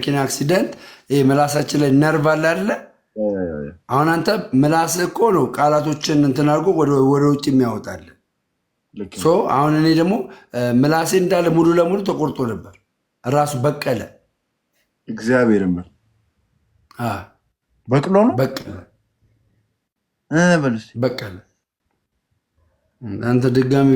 መኪና አክሲደንት ምላሳችን ላይ ነርቭ አለ አይደለ? አሁን አንተ ምላስህ እኮ ነው ቃላቶችን እንትን አድርጎ ወደ ውጭ የሚያወጣል። አሁን እኔ ደግሞ ምላሴ እንዳለ ሙሉ ለሙሉ ተቆርጦ ነበር። ራሱ በቀለ። እግዚአብሔር በቅሎ ነው በቀለ። አንተ ድጋሚ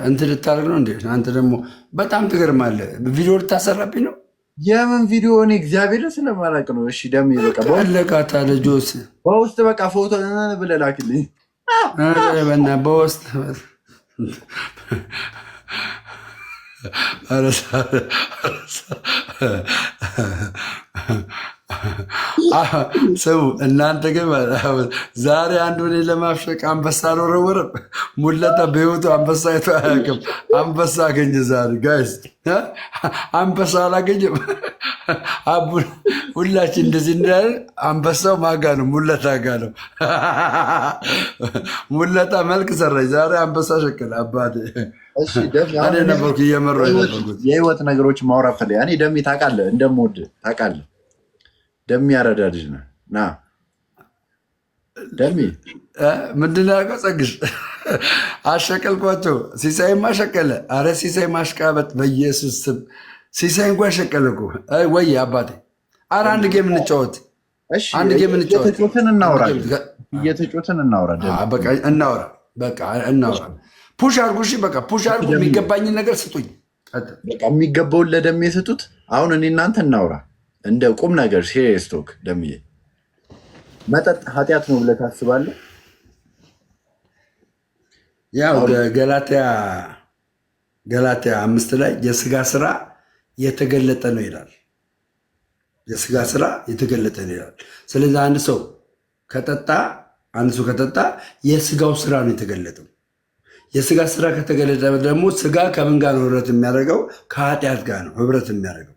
እንትን ልታደርግ ነው እንዴ? አንተ ደግሞ በጣም ትገርማለህ። ቪዲዮ ልታሰራብኝ ነው? የምን ቪዲዮ? እኔ እግዚአብሔርን ስለማላቅ ነው። እሺ ደም ለቃታ ልጆስ በውስጥ በቃ ፎቶ ብለህ ላክልኝ በውስጥ ስሙ እናንተ ግን ዛሬ አንዱ እኔ ለማፍሸቅ አንበሳ አልወረወረም። ሙለታ በህይወቱ አንበሳ አይቶ አያውቅም። አንበሳ አገኘ ዛሬ። ጋይስ አንበሳ አላገኘም። ሁላችን እንደዚህ እንዳለ አንበሳው ማጋ ነው፣ ሙለታ ጋ ነው። ሙለታ መልክ ሰራች ዛሬ አንበሳ ሸከለ። አባቴ እኔ ነበርኩ እየመራሁ የነበርኩት። የህይወት ነገሮች ማውራት ፈልጋ እኔ ደሜ ታውቃለህ፣ እንደምወድ ታውቃለህ። ደሜ ያረዳ ልጅ ነህ። ና ደሜ ምንድን ነው ያልከው? ጸግሽ አሸቀልኳቸው። ሲሳይማ ሸቀለ። አረ ሲሳይ ማሽቃበጥ በኢየሱስ ስም። ሲሳይ እንኳን ሸቀለ እኮ ወይ አባቴ። አረ አንድ ጌም እንጫወት፣ አንድ ጌም እንጫወት። እየተጮትን እናውራ፣ እየተጮትን እናውራ። በቃ እናውራ፣ በቃ እናውራ። ፑሽ አድርጉ። እሺ በቃ ፑሽ አድርጉ። የሚገባኝን ነገር ስጡኝ። በቃ የሚገባውን ለደሜ ስጡት። አሁን እኔ እናንተ እናውራ እንደ ቁም ነገር ሲሪየስ ቶክ። ደምዬ መጠጥ ኃጢአት ነው ብለህ ታስባለህ? ያው ገላትያ 5 ላይ የስጋ ስራ የተገለጠ ነው ይላል። የስጋ ስራ የተገለጠ ነው ይላል። ስለዚህ አንድ ሰው ከጠጣ የስጋው ስራ ነው የተገለጠው። የስጋ ስራ ከተገለጠ ደግሞ ስጋ ከምን ጋር ነው ህብረት የሚያደርገው? ከኃጢአት ጋር ነው ህብረት የሚያደርገው።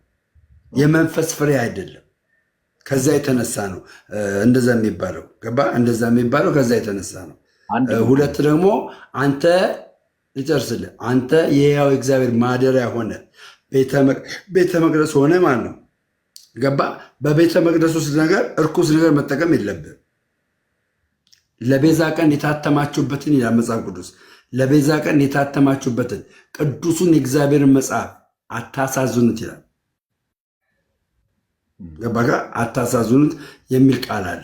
የመንፈስ ፍሬ አይደለም። ከዛ የተነሳ ነው እንደዛ የሚባለው። ገባ? እንደዛ የሚባለው ከዛ የተነሳ ነው። ሁለት ደግሞ አንተ ልጨርስልህ፣ አንተ የሕያው እግዚአብሔር ማደሪያ ሆነ ቤተ መቅደስ ሆነ ማለት ነው። ገባ? በቤተ መቅደስ ውስጥ እርኩስ ነገር መጠቀም የለብህም። ለቤዛ ቀን የታተማችሁበትን ይላል መጽሐፍ ቅዱስ። ለቤዛ ቀን የታተማችሁበትን ቅዱሱን የእግዚአብሔርን መጽሐፍ አታሳዝኑት ይላል። ገባህ? አታሳዝኑት የሚል ቃል አለ።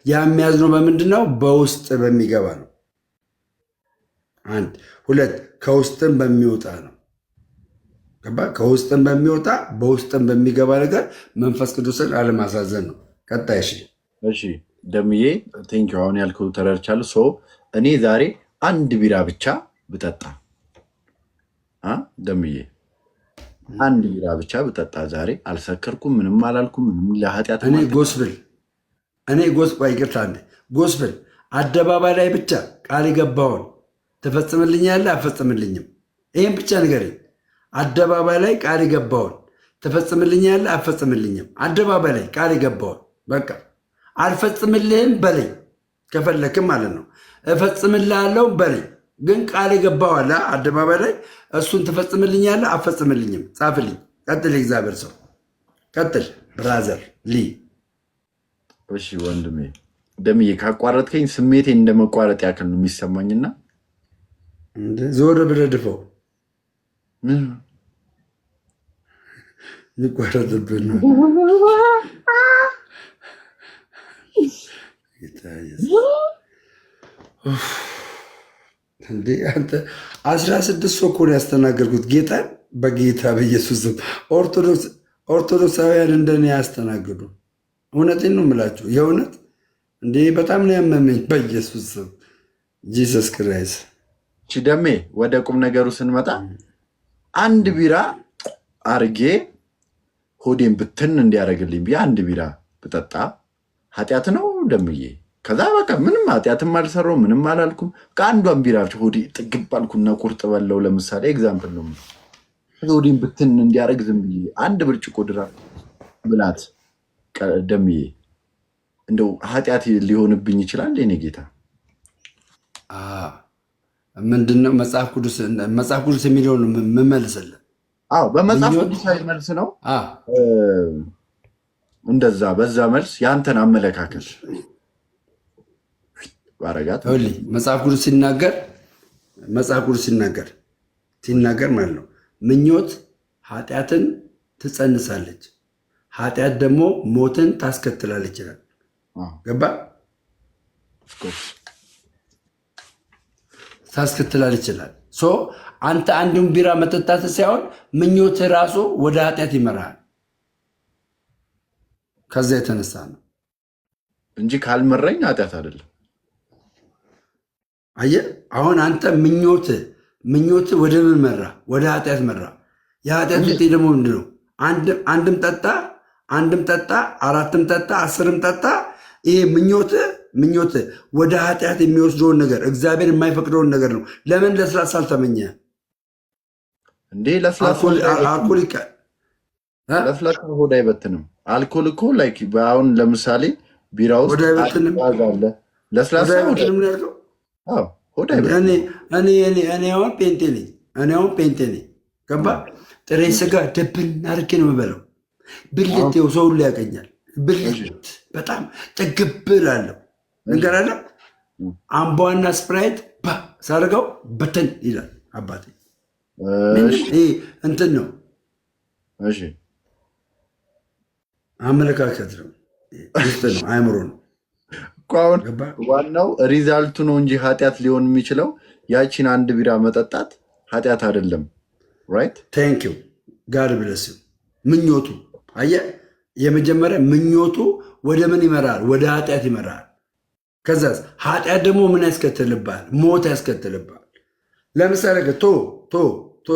ያ የሚያዝነው በምንድን ነው? በውስጥ በሚገባ ነው። አንድ ሁለት ከውስጥም በሚወጣ ነው። ገባህ? ከውስጥም በሚወጣ በውስጥም በሚገባ ነገር መንፈስ ቅዱስን አለማሳዘን ነው። ቀጣይ እሺ ደምዬ ቴንኪው። አሁን ያልከው ተረድቻለሁ። እኔ ዛሬ አንድ ቢራ ብቻ ብጠጣ ደምዬ አንድ ቢራ ብቻ ብጠጣ ዛሬ አልሰከርኩም፣ ምንም አላልኩም፣ ምንም ለኃጢአት ጎስብል አደባባይ ላይ ብቻ ቃል የገባውን ትፈጽምልኛለህ አፈጽምልኝም? ይህም ብቻ ንገረኝ። አደባባይ ላይ ቃል የገባውን ትፈጽምልኛለህ አፈጽምልኝም? አደባባይ ላይ ቃል የገባውን በቃ አልፈጽምልህም በለኝ ከፈለክም ማለት ነው። እፈጽምልሃለሁ በለኝ ግን ቃል የገባው አለ አደባባይ ላይ እሱን ትፈጽምልኛለህ አፈጽምልኝም? ጻፍልኝ። ቀጥል፣ የእግዚአብሔር ሰው ቀጥል። ብራዘር ሊ እሺ ወንድሜ ደምዬ ካቋረጥከኝ ስሜቴ እንደመቋረጥ ያክል ነው የሚሰማኝና ዞር ብለህ ድፈው። ይቋረጥብን ነው እንዴ አንተ 16 ሰው እኮ ነው ያስተናገርኩት። ጌታን በጌታ በኢየሱስ ስም ኦርቶዶክሳውያን እንደኔ ያስተናግዱ። እውነቴን ነው የምላችሁ፣ የእውነት እንዴ በጣም ነው ያመመኝ። በኢየሱስ ስም ጂሰስ ክራይስት። ደሜ ወደ ቁም ነገሩ ስንመጣ አንድ ቢራ አርጌ ሆዴን ብትን እንዲያደርግልኝ ብዬ አንድ ቢራ ብጠጣ ኃጢአት ነው ደምዬ? ከዛ በቃ ምንም ኃጢአትም አልሰራው ምንም አላልኩም። ከአንዷን ቢራ ሆዴ ጥግብ አልኩና ቁርጥ በለው። ለምሳሌ ኤግዛምፕል ነው። ሆዴን ብትን እንዲያደርግ ዝም ብዬ አንድ ብርጭቆ ድራ ብላት ደምዬ እንደው ኃጢአት ሊሆንብኝ ይችላል? የኔ ጌታ ምንድነው መጽሐፍ ቅዱስ የሚለውን የምመልስልህ? በመጽሐፍ ቅዱሳዊ መልስ ነው። እንደዛ በዛ መልስ ያንተን አመለካከት ባረጋት መጽሐፍ ቅዱስ ሲናገር ማለት ነው ምኞት ኃጢአትን ትጸንሳለች፣ ኃጢአት ደግሞ ሞትን ታስከትላለች ይላል። ገባ? ታስከትላለች ይላል። አንተ አንዱን ቢራ መጠጣት ሳይሆን ምኞት ራሱ ወደ ኃጢአት ይመራል። ከዛ የተነሳ ነው እንጂ ካልመረኝ ኃጢአት አይደለም። አየህ፣ አሁን አንተ ምኞት ወደ ምን መራ? ወደ ኃጢአት መራ። የኃጢአት ውጤት ደግሞ ምንድን ነው? አንድም ጠጣ፣ አራትም ጠጣ፣ 10ም ጠጣ። ይሄ ምኞት ወደ ኃጢአት የሚወስደውን ነገር እግዚአብሔር የማይፈቅደውን ነገር ነው። ለምን ለስላሳ አልተመኘ እንዴ? ለስላሳ ሆድ አይበትንም። አልኮል እኮ ላይክ አሁን ለምሳሌ ቢራ ውስጥ አለ፣ ለስላሳ ሆድ አይበትንም። እኔ አሁን ፔንቴ ነኝ። ገባ? ጥሬ ስጋ ደብን አድርጌ ነው የምበለው። ብልት ሰው ሁሉ ያገኛል። ብልት በጣም ጥግብ እላለሁ። ነገር አለ አምቧና ስፕራይት ሳደርገው በተን ይላል አባቴ። እንትን ነው አመለካከት ነው፣ ውስጥ ነው፣ አእምሮ ነው። አሁን ዋናው ሪዛልቱ ነው እንጂ ኃጢአት ሊሆን የሚችለው ያቺን አንድ ቢራ መጠጣት ኃጢአት አይደለም። ራይት ቴንክ ዩ ጋድ ብለስ ምኞቱ አየህ፣ የመጀመሪያ ምኞቱ ወደ ምን ይመራል? ወደ ኃጢአት ይመራል። ከዛስ ኃጢአት ደግሞ ምን ያስከትልባል? ሞት ያስከትልባል። ለምሳሌ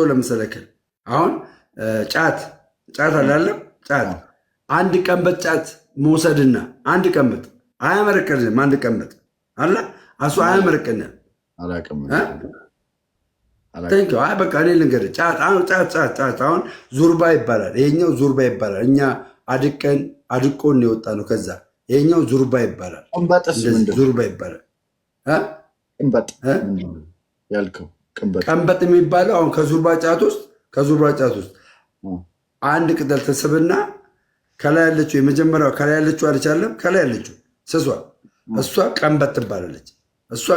ለምሳሌ አሁን ጫት አላለም። ጫት አንድ ቀንበት ጫት መውሰድና አንድ ቀንበት አያመረቅንም። አንድ ቀንበት አለ እሱ አያመረቅንም። በቃ እኔ ልንገርህ፣ ጫት አሁን ዙርባ ይባላል። ይሄኛው ዙርባ ይባላል። እኛ አድቆን የወጣ ነው። ከዛ ይሄኛው ዙርባ ይባላል። ዙርባ ይባላል። ቀንበጥ የሚባለው አሁን ከዙርባ ጫት ውስጥ አንድ ቅጠል ተስብና ከላይ ያለችው የመጀመሪያው ከላይ ያለችው አልቻለም። ከላይ ያለችው ስሷ እሷ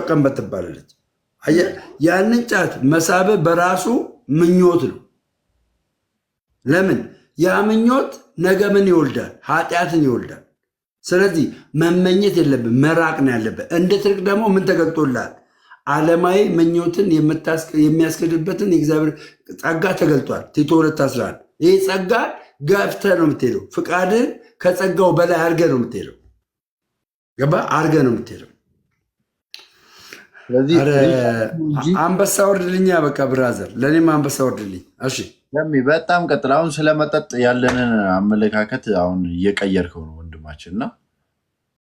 ቀንበጥ ትባላለች። አየህ፣ ያንን ጫት መሳብ በራሱ ምኞት ነው። ለምን? ያ ምኞት ነገ ምን ይወልዳል? ኃጢአትን ይወልዳል። ስለዚህ መመኘት የለብን፣ መራቅ ነው ያለብን። እንድትርቅ ደግሞ ምን ተገልጦልሃል? ዓለማዊ ምኞትን የሚያስገድበትን የእግዚአብሔር ጸጋ ተገልጧል። ቲቶ 2:11 ይህ ጸጋ ገፍተህ ነው የምትሄደው። ፍቃድን ከጸጋው በላይ አድርገህ ነው የምትሄደው። ገባ? አድርገህ ነው የምትሄደው። አንበሳ ወርድልኛ። በቃ ብራዘር፣ ለእኔም አንበሳ ወርድልኝ። እሺ በጣም ቀጥል። አሁን ስለመጠጥ ያለንን አመለካከት አሁን እየቀየርከው ነው ወንድማችን እና